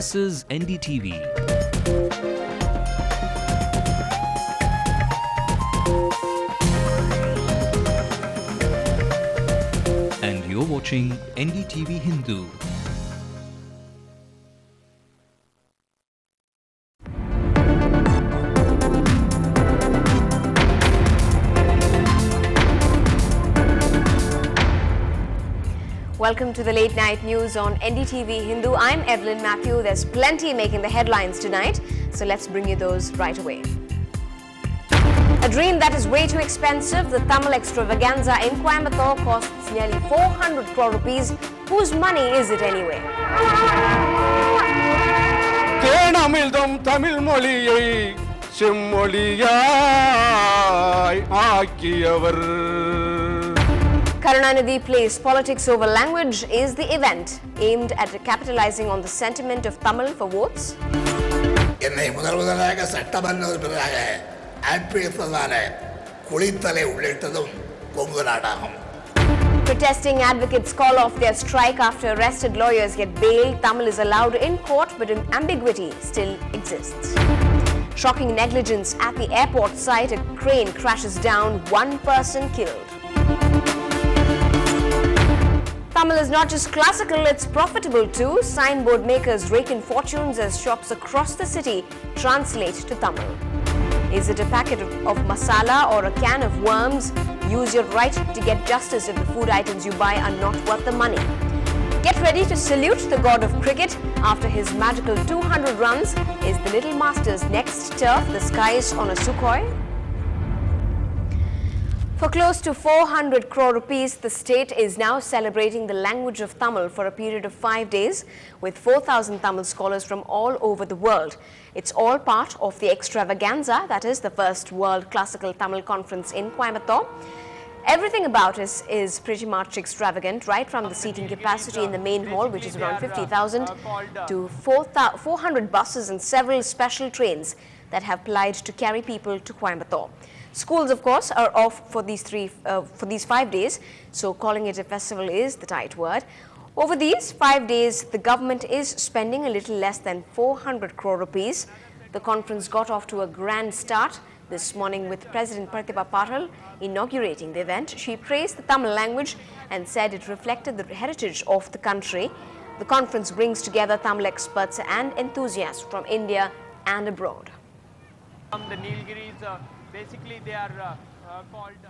This is NDTV. And you're watching Ndtv-Hindu. Welcome to the late night news on Ndtv-Hindu. I'm Evelyn Matthew. There's plenty making the headlines tonight, so let's bring you those right away. A dream that is way too expensive. The Tamil extravaganza in Coimbatore costs nearly 400 crore rupees. Whose money is it anyway? Tamil மொழியை செம்மொழியாய் ஆக்கியவர். Karunanidhi plays politics over language is the event aimed at capitalizing on the sentiment of Tamil for votes. என்னை முதலாக சட்டமன்ற உறுப்பினராக அழைப்பதற்கான குளித்தலை உள்ளிட்டதும் கொங்கு நாடாகும். Protesting advocates call off their strike after arrested lawyers get bail. Tamil is allowed in court, but ambiguity still exists. Shocking negligence at the airport site. A crane crashes down, one person killed. Tamil is not just classical, it's profitable too. Signboard makers rake in fortunes as shops across the city translate to Tamil. Is it a packet of masala or a can of worms? Use your right to get justice if the food items you buy are not worth the money. Get ready to salute the god of cricket. After his magical 200 runs, is the Little Master's next turf the skies on a Sukhoi? For close to 400 crore rupees, the state is now celebrating the language of Tamil for a period of 5 days with 4,000 Tamil scholars from all over the world. It's all part of the extravaganza, that is the first World Classical Tamil Conference in Coimbatore. Everything about it is pretty much extravagant, right from the seating capacity in the main hall, which is around 50,000, to 400 buses and several special trains that have plied to carry people to Coimbatore. Schools, of course, are off for these 5 days, so calling it a festival is the tight word. Over these 5 days, the government is spending a little less than 400 crore rupees. The conference got off to a grand start this morning with President Pratibha Patil inaugurating the event. She praised the Tamil language and said it reflected the heritage of the country. The conference brings together Tamil experts and enthusiasts from India and abroad. The Nilgiris, basically they are called...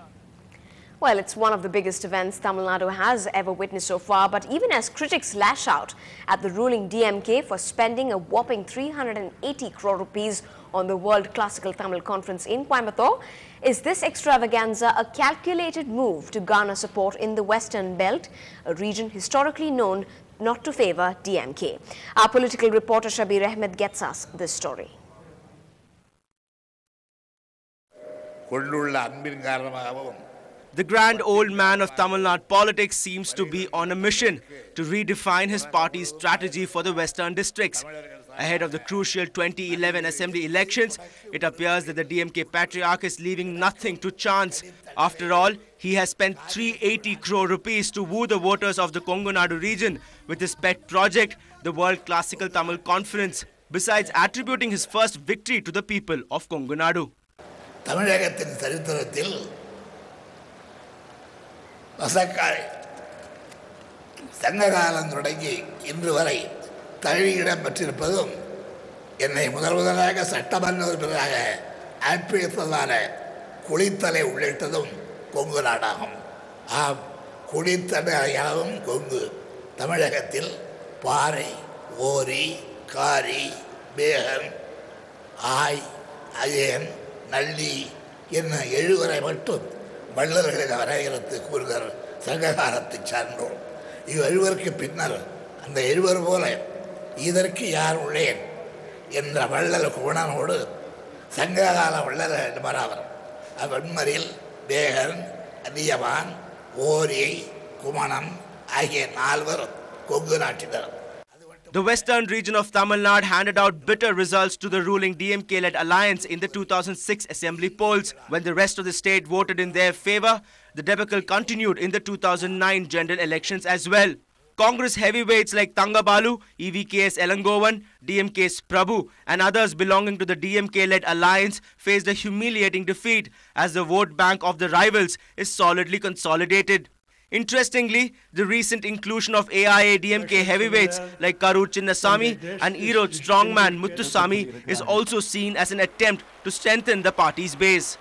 Well, it's one of the biggest events Tamil Nadu has ever witnessed so far, but even as critics lash out at the ruling DMK for spending a whopping 380 crore rupees on the World Classical Tamil Conference in Coimbatore, is this extravaganza a calculated move to garner support in the Western Belt, a region historically known not to favor DMK? Our political reporter Shabir Ahmed gets us this story. The grand old man of Tamil Nadu politics seems to be on a mission to redefine his party's strategy for the western districts. Ahead of the crucial 2011 assembly elections, it appears that the DMK patriarch is leaving nothing to chance. After all, he has spent 380 crore rupees to woo the voters of the Kongu Nadu region with his pet project, the World Classical Tamil Conference, besides attributing his first victory to the people of Kongu Nadu. தமிழகத்தின் சரித்திரத்தில் வசக்காய் சங்ககாலம் தொடங்கி இன்று வரை தழுவியிடம் பெற்றிருப்பதும் என்னை முதலாக சட்டமன்ற உறுப்பினராக அழைப்பதற்கான குளித்தலை உள்ளிட்டதும் கொங்கு நாடாகும். ஆம், குளித்தலையாகவும் கொங்கு. தமிழகத்தில் பாறை, ஓரி, காரி, பேகன், ஆய், அயன், நள்ளி என்ன 7 வரை மட்டும் வள்ளல்களின் வரையறுத்து கூறுகிற சங்ககாலத்தை சார்ந்தோம். இவ்வெழுவருக்கு பின்னர் அந்த 7 போல இதற்கு யார் உள்ளேன் என்ற வள்ளல் குணனோடு சங்ககால வள்ளல்கள் என்பவர் அவன்மரில் பேகன், அதியமான், ஓரி, குமணன் ஆகிய 4 கொங்கு நாட்டினர். The western region of Tamil Nadu handed out bitter results to the ruling DMK-led alliance in the 2006 assembly polls. When the rest of the state voted in their favor, the debacle continued in the 2009 general elections as well. Congress heavyweights like Tangabalu, EVK's Elangovan, DMK's Prabhu and others belonging to the DMK-led alliance faced a humiliating defeat as the vote bank of the rivals is solidly consolidated. Interestingly, the recent inclusion of AIA-DMK heavyweights like Karur Chinnasamy and Erode strongman Muthusamy is also seen as an attempt to strengthen the party's base.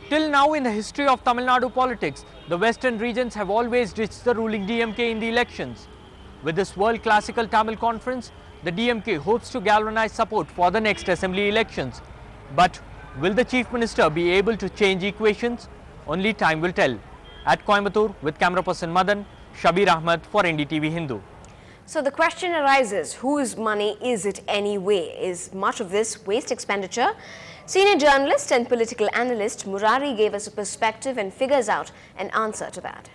Till now in the history of Tamil Nadu politics, the western regions have always ditched the ruling DMK in the elections. With this World Classical Tamil Conference, the DMK hopes to galvanize support for the next assembly elections. But will the Chief Minister be able to change equations? Only time will tell. At Coimbatore, with camera person Madan, Shabir Ahmed for NDTV Hindu. So the question arises, whose money is it anyway? Is much of this waste expenditure? Senior journalist and political analyst Murari gave us a perspective and figures out an answer to that.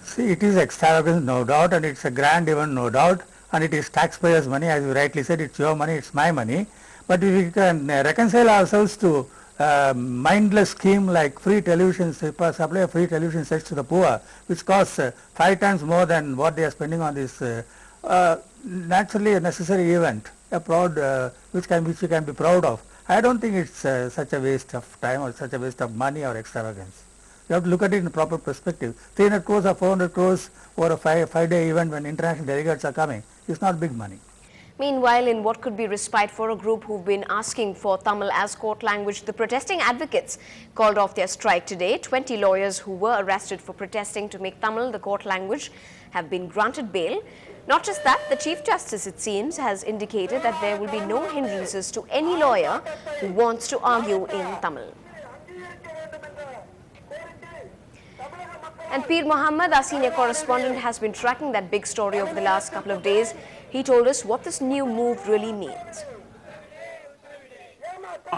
See, it is extravagance, no doubt, and it's a grand event, no doubt, and it is taxpayers' money, as you rightly said, it's your money, it's my money. But if we can reconcile ourselves to mindless scheme like free television, supply of free television sets to the poor, which costs 5 times more than what they are spending on this naturally a necessary event, a proud, which we can be proud of. I don't think it's such a waste of time or such a waste of money or extravagance. You have to look at it in a proper perspective. 300 crores or 400 crores for a five-day event when international delegates are coming is not big money. Meanwhile, in what could be respite for a group who've been asking for Tamil as court language, the protesting advocates called off their strike today. 20 lawyers who were arrested for protesting to make Tamil the court language have been granted bail. Not just that, the Chief Justice, it seems, has indicated that there will be no hindrances to any lawyer who wants to argue in Tamil. And Peer Mohammed, our senior correspondent, has been tracking that big story over the last couple of days. He told us what this new move really means.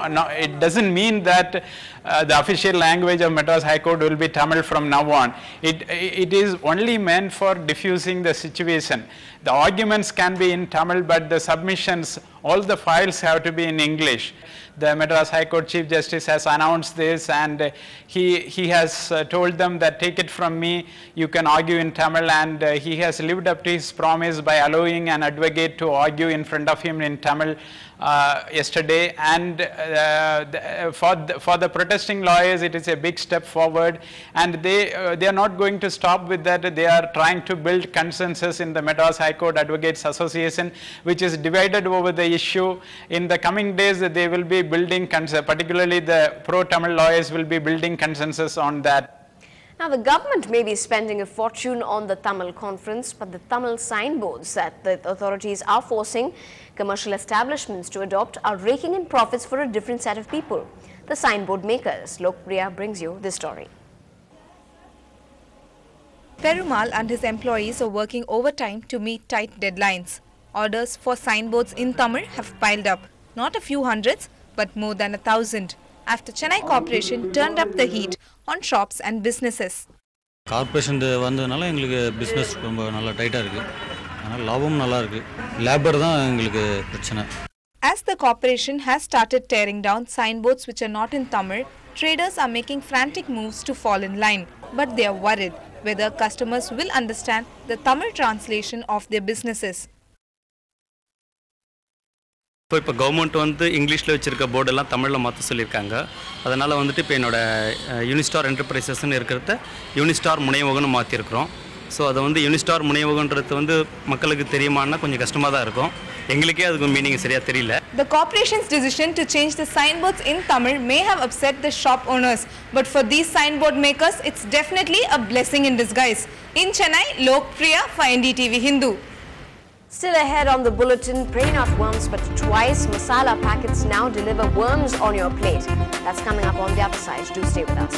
No, it doesn't mean that the official language of Madras High Court will be Tamil from now on. It is only meant for diffusing the situation. The arguments can be in Tamil, but the submissions, all the files have to be in English. The Madras High Court Chief Justice has announced this, and he has told them that take it from me, you can argue in Tamil, and he has lived up to his promise by allowing an advocate to argue in front of him in Tamil yesterday. And for the protesting lawyers, it is a big step forward, and they are not going to stop with that. They are trying to build consensus in the Madras High Court Advocates Association, which is divided over the issue. In the coming days, they will be building consensus, particularly the pro-Tamil lawyers will be building consensus on that. Now, the government may be spending a fortune on the Tamil conference, but the Tamil signboards that the authorities are forcing commercial establishments to adopt are raking in profits for a different set of people. The signboard makers. Lokpriya brings you this story. Perumal and his employees are working overtime to meet tight deadlines. Orders for signboards in Tamil have piled up. Not a few hundreds, but more than 1,000. After Chennai Corporation turned up the heat on shops and businesses. Corporation வந்ததனால எங்களுக்கு business ரொம்ப நல்லா டைட்டா இருக்கு. ஆனா லாபமும் நல்லா இருக்கு. லேபர் தான் எங்களுக்கு பிரச்சனை. As the corporation has started tearing down signboards which are not in Tamil, traders are making frantic moves to fall in line. But they are worried whether customers will understand the Tamil translation of their businesses. இப்போ government வந்து இங்கிலீஷ்ல வச்சிருக்க போர்டெல்லாம் தமிழ்ல மாத்த சொல்லிருக்காங்க. அதனால வந்துட்டு இப்போ என்னோட யூனிஸ்டார் என்டர்பிரைசஸ்னு இருக்கிறத யூனிஸ்டார் முனைவகம்னு மாத்தி இருக்கோம். சோ அது வந்து யூனிஸ்டார் முனைவகம்ன்றது வந்து மக்களுக்கு தெரியுமான்னா கொஞ்சம் கஷ்டமா தான் இருக்கும். எங்களுக்கே அதுக்கு மீனிங் சரியா தெரியல. The corporation's decision to change the signboards in Tamil may have upset the shop owners, but for these signboard makers it's definitely a blessing in disguise. In Chennai, Lokpriya for NDTV Hindu. Still ahead on the bulletin, pray not once but twice. Masala packets now deliver worms on your plate. That's coming up on the other side. Do stay with us.